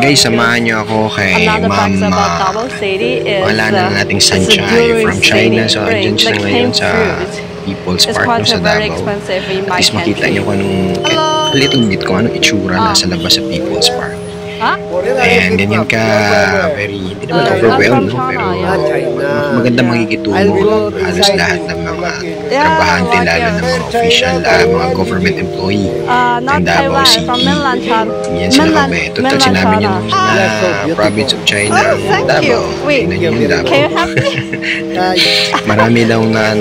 Guys, samahan niyo ako kay Ma'am pangalanan nating Sunshine from China. So, andyan siya ngayon sa People's Park no, sa Davao. At least makita niyo kung anong little bit kung anong itsura na sa labas sa People's Park. Ayan, ganyan ka very, hindi naman overwhelmed, no? Pero maganda makikitungo halos lahat ng mga trabahante, lalo ng mga official, mga government employee ng Davao City. Yan sila kami. Total sinabi niyo na province of China, Davao. Tingnan niyo yung Davao. Marami daw na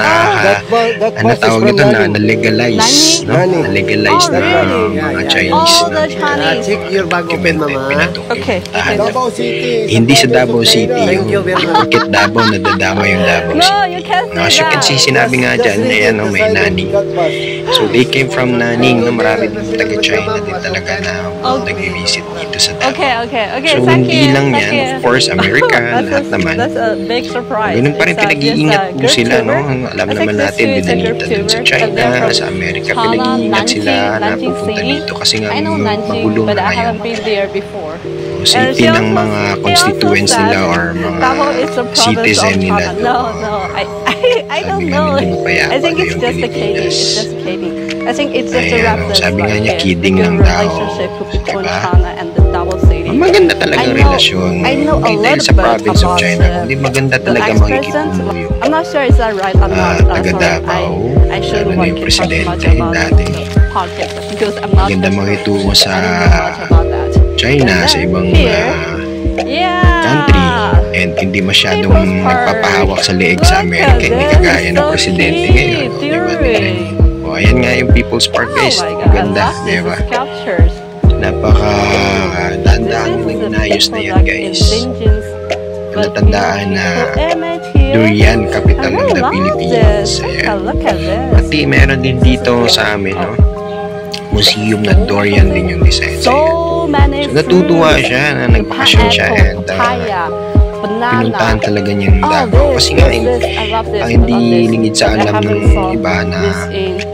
ano tawag nito na legalize, no? Na-legalize na mga Chinese na Davao City. Hindi sa Davao City, yung Phuket Davao, nadadama yung Davao City. As you can see, sinabi nga dyan, ayan, no, may Naning. So they came from Naning, no, marami din taga-China din talaga na nag-visit dito sa Davao. So hindi lang yan, of course, America, lahat naman. Ganun pa rin, pinag-iingat po sila, no? Alam naman natin, binanita dun sa China, sa Amerika, pinag-iingat sila na pupunta dito kasi nga magulong na ngayon. Safety ng mga constituents nila or mga citizen nila. I don't know. I think it's just a kidding. It's just kidding. I think it's just a reference. Sabi nga niya, kidding lang daw. Maganda talaga relasyon. Hindi dahil sa province of China, kundi maganda talaga makikitungo yung taga Davao, lalo na yung presidente dati. Maganda makitungo sa China, sa ibang country, and hindi masyadong nagpapahawak sa leeg sa Amerika, hindi kagaya ng presidente ngayon. O, ayan nga yung People's Park, guys. Ganda, di ba? Napaka-dandaan yung inayos na yan, guys. Natandaan na Durian, capital of the Philippines. Ayan. Pati meron din dito sa amin, no? Museum na Durian din yung design. So, natutuwa siya na nagbakasyon siya and pinuntahan talaga niya yung Davao. Kasi nga, hindi lingid sa alam ng iba na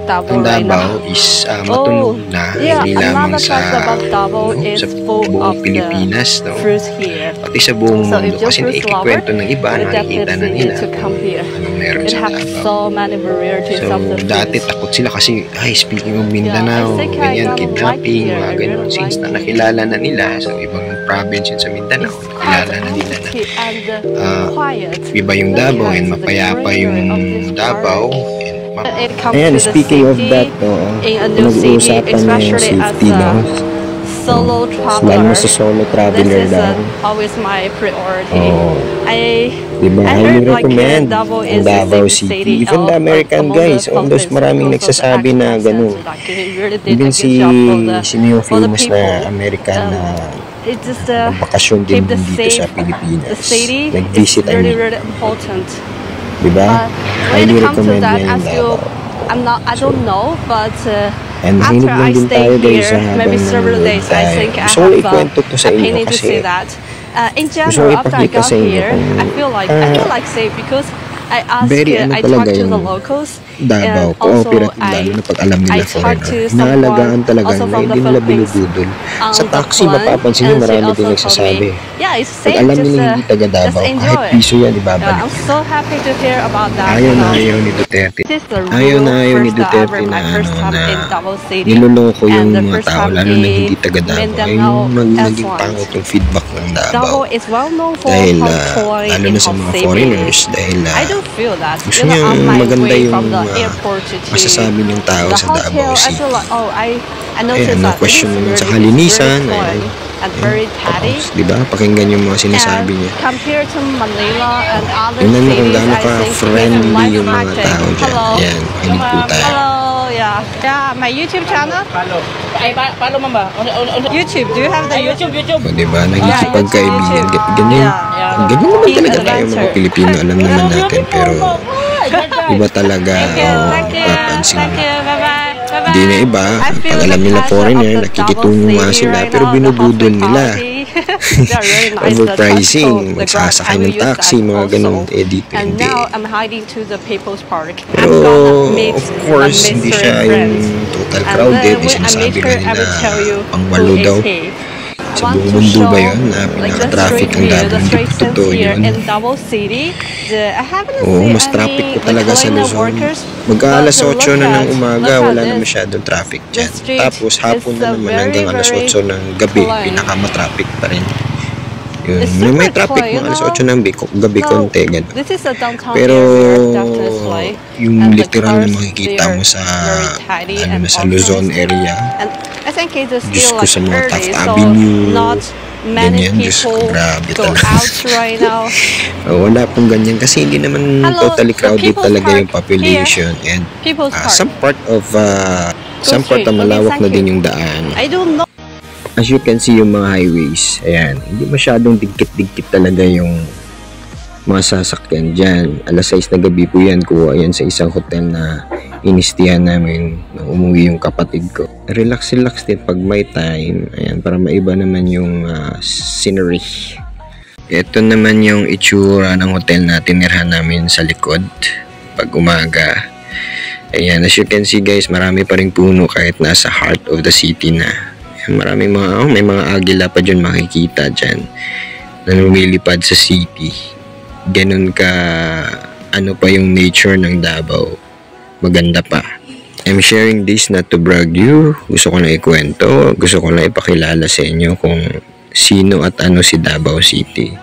ang Davao is matunog na, hindi lamang sa buong Pilipinas, no? Pati sa buong mundo. Kasi naikikwento ng iba, nakikita na nila anong meron sa Davao. So, dati takot sila kasi, speaking of Mindanao, ganyan, kidnapping, mga ganyan. Since na nakilala na nila sa ibang province sa Mindanao, nakilala na nila na iba yung Davao and mapayapa yung Davao. Ayan, speaking of that, nag-uusapan na yung safety, no? Lalo na sa solo traveler daw. Diba, highly recommend ang Davao City. Even the American guys, although maraming nagsasabi na ganun. Even sino yung famous na American na bakasyon din dito sa Pilipinas. Nag-visit diba? Highly recommend yan yung Davao. I don't know, but and after I stay here, maybe several days, I think I have a painting to see that. In general, after I got here, I feel like safe because I asked, I talked to the locals, Davao, cooperative lalo na pag alam nila foreigner. Naalagaan talaga na hindi nila binubudol. Sa taxi, mapapansin nyo marami din nagsasabi. Pag alam nila hindi taga Davao, kahit piso yan, ibabalik. Ayaw na ayaw ni Duterte. Ayaw na ayaw ni Duterte na niloloko yung mga tao, lalo na hindi taga Davao. Yung naging pangit yung feedback ng Davao. Dahil lalo na sa mga foreigners, dahil gusto niya maganda yung masasabi ng tao sa Davao City. Ayan, no question naman sa kalinisan. Diba? Pakinggan yung mga sinasabi niya. Tingnan mo kung gaano ka-friendly yung mga tao dyan. Ayan, makinig po tayo. My YouTube channel? Follow mo ba? YouTube, do you have the YouTube? O diba, nagkikipagkaibigan. Ganyan naman talaga tayo mga Pilipino, alam naman natin. Pero iba talaga papansin. Hindi na iba, pag alam nila foreigner, nakikitungo nga sila, pero binubudol nila. Overpricing, magsasakay ng taxi, mga ganun, dito hindi. Pero, of course, hindi siya yung total crowded, sinasabi nga nila, pang 8 daw. Sa buong mundo ba yun? Na pinaka-traffic ang Davao. Hindi po totoo yun. Oo, mas traffic po talaga sa Luzon. Mag-aalas 8 na ng umaga, wala na masyadong traffic dyan. Tapos hapon na naman hanggang alas 8 ng gabi, pinaka-matraffic pa rin. Yun. May traffic mga alas 8 ng gabi konti, gano'n. Pero yung literal na makikita mo sa sa Luzon area, Diyos ko sa mga Taft Avenue, ganyan, Diyos ko, grabe talaga. Wala pong ganyan kasi hindi naman totally crowded talaga yung population, and some part of malawak na din yung daan. As you can see, yung mga highways, ayan, hindi masyadong digkit-digkit talaga yung mga sasakyan dyan. Alas 6 na gabi po yan, kuha yan sa isang hotel na inistihan namin nung umuwi yung kapatid ko. Relax din pag may time, ayan, para maiba naman yung scenery. Ito naman yung itsura ng hotel na tinirhan namin sa likod pag umaga. Ayan, as you can see guys, marami pa ring puno kahit nasa heart of the city na. Maraming may mga agila pa dyan makikita dyan na lumilipad sa city. Ganun ka ano pa yung nature ng Davao, maganda pa. I'm sharing this not to brag you, gusto ko lang ikwento, gusto ko lang ipakilala sa inyo kung sino at ano si Davao City.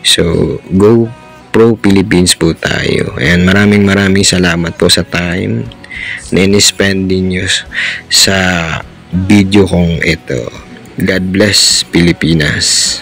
So go pro Philippines po tayo. Ayan, maraming salamat po sa time na in-spend ninyo sa video kong ito. God bless Pilipinas.